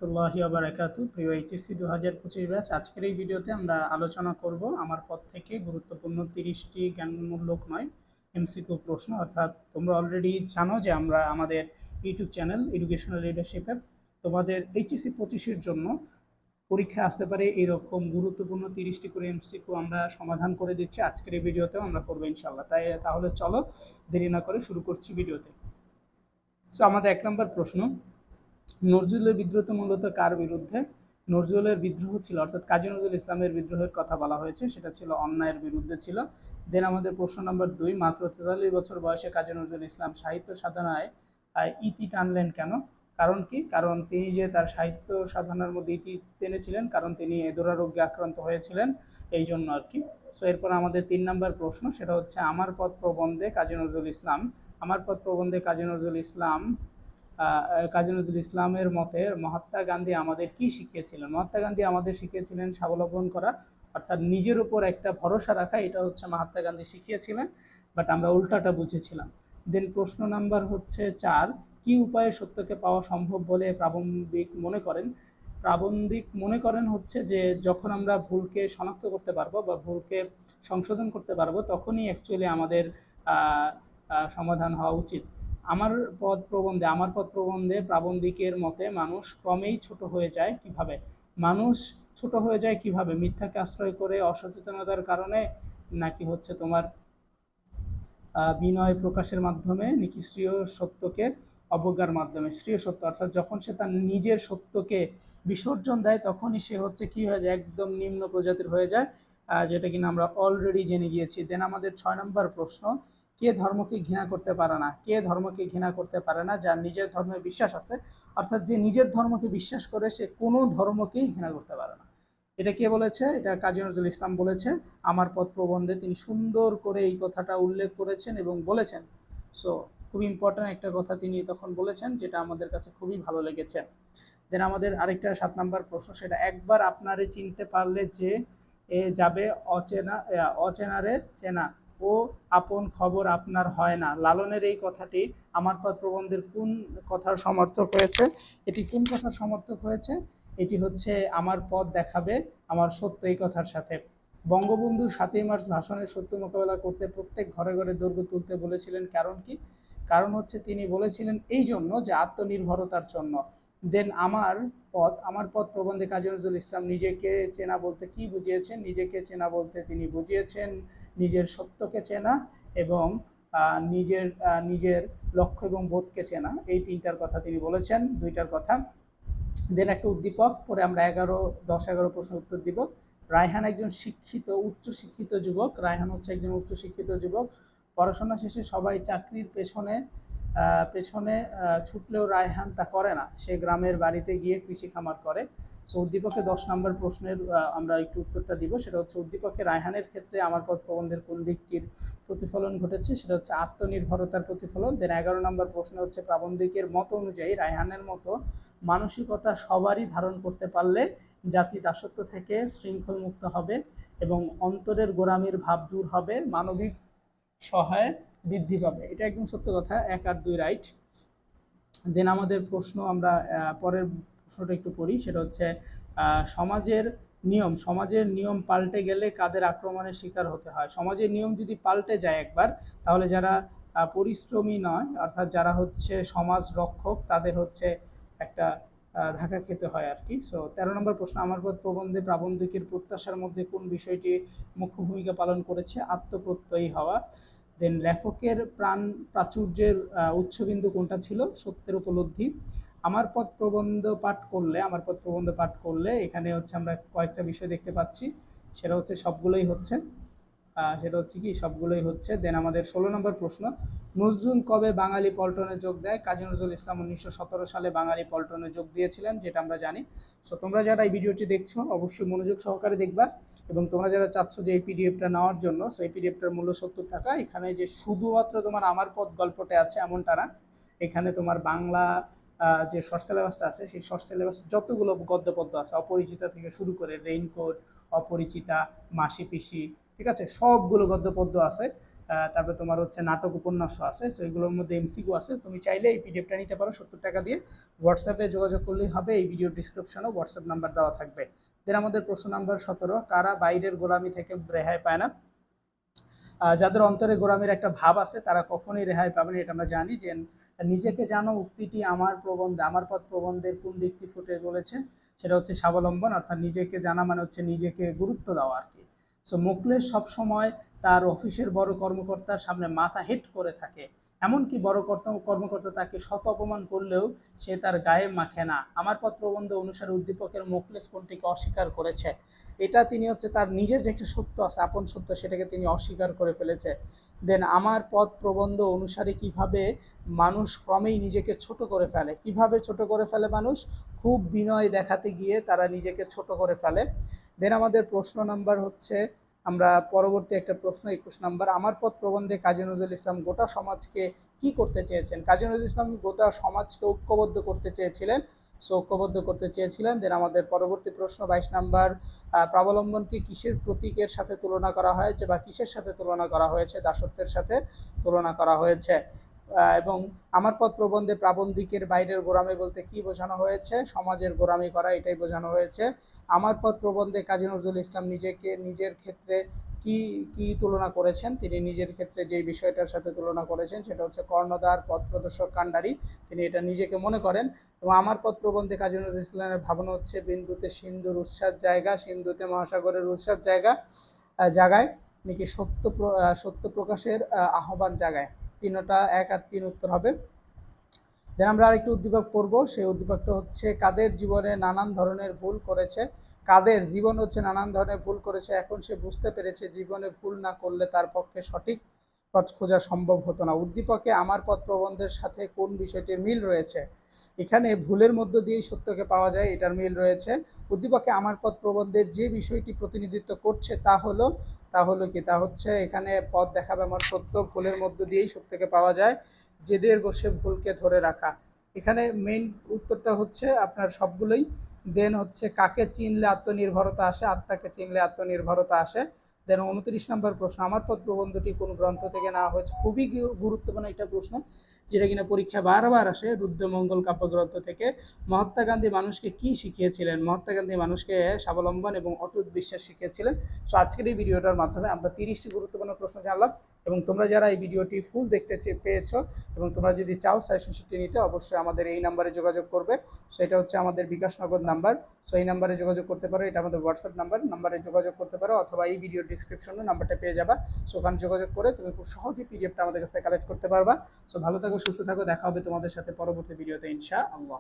রহমতুল্লাহি ওয়া বারাকাতুহু। প্রিয় এইচএসসি 2025 ব্যাচ, আজকের এই ভিডিওতে আমরা আলোচনা করব আমার পদ থেকে গুরুত্বপূর্ণ 30টি জ্ঞানমূলক নয় এমসিকিউ প্রশ্ন। অর্থাৎ তোমরা অলরেডি জানো যে আমরা আমাদের ইউটিউব চ্যানেল এডুকেশনাল লিডারশিপের তোমাদের এইচএসসি 25-এর জন্য পরীক্ষা আসতে পারে এরকম গুরুত্বপূর্ণ 30টি করে এমসিকিউ আমরা সমাধান করে দিচ্ছি। আজকের এই ভিডিওতেও আমরা করবো ইনশাল্লাহ। তাহলে চলো দেরি না করে শুরু করছি ভিডিওতে। সো আমাদের 1 নম্বর প্রশ্ন, নজরুলের বিদ্রোহ মূলত কার বিরুদ্ধে? নজরুলের বিদ্রোহ ছিল, অর্থাৎ কাজী নজরুল ইসলামের বিদ্রোহের কথা বলা হয়েছে, সেটা ছিল অন্যায়ের বিরুদ্ধে ছিল। দেন আমাদের প্রশ্ন নম্বর 2, মাত্র 43 বছর বয়সে কাজী নজরুল ইসলাম সাহিত্য সাধনায় ইতি টানলেন কেন? কারণ কি? কারণ তিনি যে তার সাহিত্য সাধনার মধ্যে ইতি টেনেছিলেন, কারণ তিনি দুরারোগ্যে আক্রান্ত হয়েছিলেন, এই জন্য আর কি। সো এরপর আমাদের 3 নম্বর প্রশ্ন, সেটা হচ্ছে আমার পথ প্রবন্ধে কাজী নজরুল ইসলাম কাজী নজরুল ইসলামের মতে মহাত্মা গান্ধী আমাদের কি শিখিয়েছিলেন? মহাত্মা গান্ধী আমাদের শিখিয়েছিলেন স্বাবলম্বন করা, অর্থাৎ নিজের উপর একটা ভরসা রাখা। এটা হচ্ছে মহাত্মা গান্ধী শিখিয়েছিলেন, বাট আমরা উল্টাটা বুঝেছিলাম। দেন প্রশ্ন নাম্বার হচ্ছে 4, কি উপায়ে সত্যকে পাওয়া সম্ভব বলে প্রাবন্ধিক মনে করেন হচ্ছে যে যখন আমরা ভুলকে শনাক্ত করতে পারবো বা ভুলকে সংশোধন করতে পারবো, তখনই অ্যাকচুয়ালি আমাদের সমাধান হওয়া উচিত। আমার পথ প্রবন্ধে প্রাবন্ধিকের মতে মানুষ ক্রমেই ছোট হয়ে যায় কিভাবে? মানুষ ছোট হয়ে যায় কিভাবে? মিথ্যাকে আশ্রয় করে, অসচেতনতার কারণে, নাকি হচ্ছে তোমার বিনয় প্রকাশের মাধ্যমে, নাকি শ্রেয় সত্যকে অবজ্ঞার মাধ্যমে? শ্রেয় সত্য, অর্থাৎ যখন সে তার নিজের সত্যকে বিসর্জন দেয়, তখনই সে হচ্ছে কি হয়ে যায়? একদম নিম্ন প্রজাতির হয়ে যায়, যেটা কিনা আমরা অলরেডি জেনে গিয়েছি। দেন আমাদের 6 নম্বর প্রশ্ন, কে ধর্মকে ঘৃণা করতে পারে না? কে ধর্মকে ঘৃণা করতে পারে না? যার নিজের ধর্মে বিশ্বাস আছে, অর্থাৎ যে নিজের ধর্মকে বিশ্বাস করে, সে কোনো ধর্মকেই ঘৃণা করতে পারে না। এটা কে বলেছে? এটা কাজী নজরুল ইসলাম বলেছে। আমার পথ প্রবন্ধে তিনি সুন্দর করে এই কথাটা উল্লেখ করেছেন এবং বলেছেন। সো খুব ইম্পর্ট্যান্ট একটা কথা তিনি তখন বলেছেন, যেটা আমাদের কাছে খুবই ভালো লেগেছে। দেন আমাদের আরেকটা 7 নম্বর প্রশ্ন, সেটা একবার আপনারে চিনতে পারলে যে এ যাবে অচেনারে চেনা, ও আপন খবর আপনার হয় না। লালনের এই কথাটি আমার পথ প্রবন্ধের কোন কথার সমর্থক হয়েছে? এটি কোন কথার সমর্থক হয়েছে? এটি হচ্ছে আমার পথ দেখাবে আমার সত্য, এই কথার সাথে। বঙ্গবন্ধু 7ই মার্চ ভাষণের সত্য মোকাবেলা করতে প্রত্যেক ঘরে ঘরে দৈর্ঘ্য তুলতে বলেছিলেন, কারণ কি? কারণ হচ্ছে তিনি বলেছিলেন এই জন্য যে আত্মনির্ভরতার জন্য। দেন আমার পথ প্রবন্ধে কাজী নজরুল ইসলাম নিজেকে চেনা বলতে কি বুঝিয়েছেন? নিজেকে চেনা বলতে তিনি বুঝিয়েছেন নিজের সত্যকে চেনা এবং নিজের লক্ষ্য এবং বোধকে চেনা। এই 3টার কথা তিনি বলেছেন, 2টার কথা। দেন একটা উদ্দীপক পরে আমরা 10-11 প্রশ্ন উত্তর দিব। রায়হান একজন উচ্চশিক্ষিত যুবক। রায়হান হচ্ছে একজন উচ্চশিক্ষিত যুবক। পড়াশোনা শেষে সবাই চাকরির পেছনে ছুটলেও রায়হান তা করে না, সে গ্রামের বাড়িতে গিয়ে কৃষি খামার করে। সো উদ্দীপকে 10 নম্বর প্রশ্নের আমরা একটু উত্তরটা দিব। সেটা হচ্ছে উদ্দীপকে রায়হানের ক্ষেত্রে আমার পথ প্রবন্ধের কোন দিকটির প্রতিফলন ঘটেছে? সেটা হচ্ছে আত্মনির্ভরতার প্রতিফলন। দেন 11 নম্বর প্রশ্ন হচ্ছে প্রাবন্ধিকের মত অনুযায়ী রায়হানের মতো মানসিকতা সবারই ধারণ করতে পারলে জাতি দাসত্ব থেকে শৃঙ্খল মুক্ত হবে এবং অন্তরের গোড়ামির ভাব দূর হবে, মানবিক সহায় বৃদ্ধি পাবে। এটা একদম সত্য কথা, 1 আর 2 রাইট। দেন আমাদের প্রশ্ন আমরা পরের প্রশ্নটা একটু পড়ি। সেটা হচ্ছে সমাজের নিয়ম পাল্টে গেলে কাদের আক্রমণের শিকার হতে হয়? সমাজের নিয়ম যদি পাল্টে যায় একবার, তাহলে যারা পরিশ্রমী নয়, অর্থাৎ যারা হচ্ছে সমাজ রক্ষক, তাদের হচ্ছে একটা ধাক্কা খেতে হয় আর কি। সো 13 নম্বর প্রশ্ন, আমার পথ প্রবন্ধে প্রাবন্ধিকের প্রত্যাশার মধ্যে কোন বিষয়টি মুখ্য ভূমিকা পালন করেছে? আত্মপ্রত্যয়ী হওয়া। দেন লেখকের প্রাচুর্যের উচ্চবিন্দু কোনটা ছিল? সত্যের উপলব্ধি। আমার পথ প্রবন্ধ পাঠ করলে এখানে হচ্ছে আমরা কয়েকটা বিষয় দেখতে পাচ্ছি। সেটা হচ্ছে সবগুলোই হচ্ছে। দেন আমাদের 16 নম্বর প্রশ্ন, নজরুল কবে বাঙালি পল্টনে যোগ দেয়? কাজী নজরুল ইসলাম 1917 সালে বাঙালি পল্টনে যোগ দিয়েছিলেন, যেটা আমরা জানি। সো তোমরা যারা এই ভিডিওটি দেখছো, অবশ্যই মনোযোগ সহকারে দেখবা, এবং তোমরা যারা চাচ্ছ যে এই পিডিএফটা নেওয়ার জন্য, সো এই পিডিএফটার মূল্য 70 টাকা। এখানে যে শুধুমাত্র তোমার আমার পথ গল্পটা আছে এমনটা না, এখানে তোমার বাংলা যে শর্ট সিলেবাসটা আছে, সেই শর্ট সিলেবাস যতগুলো গদ্য পদ্য আছে, অপরিচিতা থেকে শুরু করে রেইনকোট, অপরিচিতা, মাসি পিসি, ঠিক আছে, সবগুলো গদ্য পদ্য আছে। তারপরে তোমার হচ্ছে নাটক উপন্যাসও আছে। সো এগুলোর মধ্যে এমসিকিউ আছে। তুমি চাইলে এই পিডিএফটা নিতে পারো 70 টাকা দিয়ে। হোয়াটসঅ্যাপে যোগাযোগ করলেই হবে, এই ভিডিও ডিসক্রিপশনেও হোয়াটসঅ্যাপ নাম্বার দেওয়া থাকবে। দেন আমাদের প্রশ্ন নাম্বার 17, কারা বাইরের গোলামি থেকে রেহাই পায় না? যাদের অন্তরে গোলামির একটা ভাব আছে তারা কখনোই রেহাই পাবে না, এটা আমরা জানি। যে নিজেকে জানো উক্তিটি আমার প্রবন্ধে, আমার পথ প্রবন্ধের কোন দিকটি ফুটে চলেছে? সেটা হচ্ছে স্বাবলম্বন, অর্থাৎ নিজেকে জানা মানে হচ্ছে নিজেকে গুরুত্ব দেওয়া আর কি। সো মোখলেস সবসময় তার অফিসের বড় কর্মকর্তার সামনে মাথা হেট করে থাকে, এমনকি বড় কর্মকর্তা তাকে শত অপমান করলেও সে তার গায়ে মাখে না। আমার পথ প্রবন্ধ অনুসারে উদ্দীপকের মোখলেস কোনটিকে অস্বীকার করেছে? এটা তিনি হচ্ছে তার নিজের যে একটা সত্য আছে, আপন সত্য, সেটাকে তিনি অস্বীকার করে ফেলেছে। দেন আমার পথ প্রবন্ধ অনুসারে কিভাবে মানুষ ক্রমেই নিজেকে ছোট করে ফেলে? কিভাবে ছোট করে ফেলে মানুষ? খুব বিনয় দেখাতে গিয়ে তারা নিজেকে ছোট করে ফেলে। দেন আমাদের প্রশ্ন নাম্বার হচ্ছে, আমরা পরবর্তী একটা প্রশ্ন 21 নাম্বার, আমার পথ প্রবন্ধে কাজী নজরুল ইসলাম গোটা সমাজকে কি করতে চেয়েছেন? কাজী নজরুল ইসলাম গোটা সমাজকে ঐক্যবদ্ধ করতে চেয়েছিলেন। সো ঐক্যবদ্ধ করতে চেয়েছিলেন। দেন আমাদের পরবর্তী প্রশ্ন 22 নাম্বার, প্রাবলম্বনকে কিসের প্রতীকের সাথে তুলনা করা হয়েছে বা কিসের সাথে তুলনা করা হয়েছে? দাসত্বের সাথে তুলনা করা হয়েছে। এবং আমার পথ প্রবন্ধে প্রাবন্ধিকের বাইরের গোলামি বলতে কি বোঝানো হয়েছে? সমাজের গোলামি করা, এটাই বোঝানো হয়েছে। আমার পথ প্রবন্ধে কাজী নজরুল ইসলাম নিজের ক্ষেত্রে কি কি তুলনা করেছেন? তিনি নিজের ক্ষেত্রে যে বিষয়টার সাথে তুলনা করেছেন সেটা হচ্ছে কর্ণধার, পথ প্রদর্শক, কাণ্ডারি। তিনি এটা নিজেকে মনে করেন। এবং আমার পথ প্রবন্ধে কাজী নজরুল ইসলামের ভাবনা হচ্ছে বিন্দুতে সিন্ধুর উৎসার জায়গা, সিন্ধুতে মহাসাগরের উৎসার জায়গায় নাকি সত্য প্রকাশের আহ্বান জায়গায়। তিনটা 1 আর 3 উত্তর হবে। দেন আমরা আরেকটু উদ্দীপক পড়ব। সেই উদ্দীপকটা হচ্ছে, কাদের জীবনে নানান ধরনের ভুল করেছে? কাদের জীবন হচ্ছে নানান ধরনের ভুল করেছে, এখন সে বুঝতে পেরেছে জীবনে ভুল না করলে তার পক্ষে সঠিক পথ খোঁজা সম্ভব হতো না। উদ্দীপকে আমার পথ প্রবন্ধের সাথে কোন বিষয়টির মিল রয়েছে? এখানে ভুলের মধ্য দিয়েই সত্যকে পাওয়া যায়, এটার মিল রয়েছে। উদ্দীপকে আমার পথ প্রবন্ধের যে বিষয়টি প্রতিনিধিত্ব করছে তা হলো কি? তা হচ্ছে এখানে পথ দেখাবে আমার সত্য, ভুলের মধ্য দিয়েই সত্যকে পাওয়া যায়, জেদের বসে ভুলকে ধরে রাখা। এখানে মেইন উত্তরটা হচ্ছে আপনার সবগুলোই। দেন হচ্ছে, কাকে চিনলে আত্মনির্ভরতা আসে? আত্মাকে চিনলে আত্মনির্ভরতা আসে। দেন 29 নম্বর প্রশ্ন, আমার পথ প্রবন্ধটি কোন গ্রন্থ থেকে নেওয়া হয়েছে? খুবই গুরুত্বপূর্ণ একটা প্রশ্ন, যেটা কিনা পরীক্ষা বারবার আসে। রুদ্রমঙ্গল কাব্যগ্রন্থ থেকে। মহাত্মা গান্ধী মানুষকে কি শিখিয়েছিলেন? মহাত্মা গান্ধী মানুষকে স্বাবলম্বন এবং অটুট বিশ্বাস শিখিয়েছিলেন। সো আজকের এই ভিডিওটার মাধ্যমে আমরা 30টি গুরুত্বপূর্ণ প্রশ্ন জানলাম। এবং তোমরা যারা এই ভিডিওটি ফুল দেখতে পেয়েছো এবং তোমরা যদি চাও সাজেশন শিটটি নিতে, অবশ্যই আমাদের এই নাম্বারে যোগাযোগ করবে। সো এটা হচ্ছে আমাদের বিকাশ নগদ নাম্বার। সো এই নাম্বারে যোগাযোগ করতে পারো, এটা আমাদের হোয়াটসঅ্যাপ নাম্বারে যোগাযোগ করতে পারো, অথবা এই ভিডিও ডিসক্রিপশনে নাম্বারটা পেয়ে যাবা। সো ওখানে যোগাযোগ করে তুমি খুব সহজেই পিডিএফটা আমাদের কাছ থেকে কালেক্ট করতে পারবা। সো ভালো থাকো, সুস্থ থাকো, দেখা হবে তোমাদের সাথে পরবর্তী ভিডিওতে ইনশাআল্লাহ।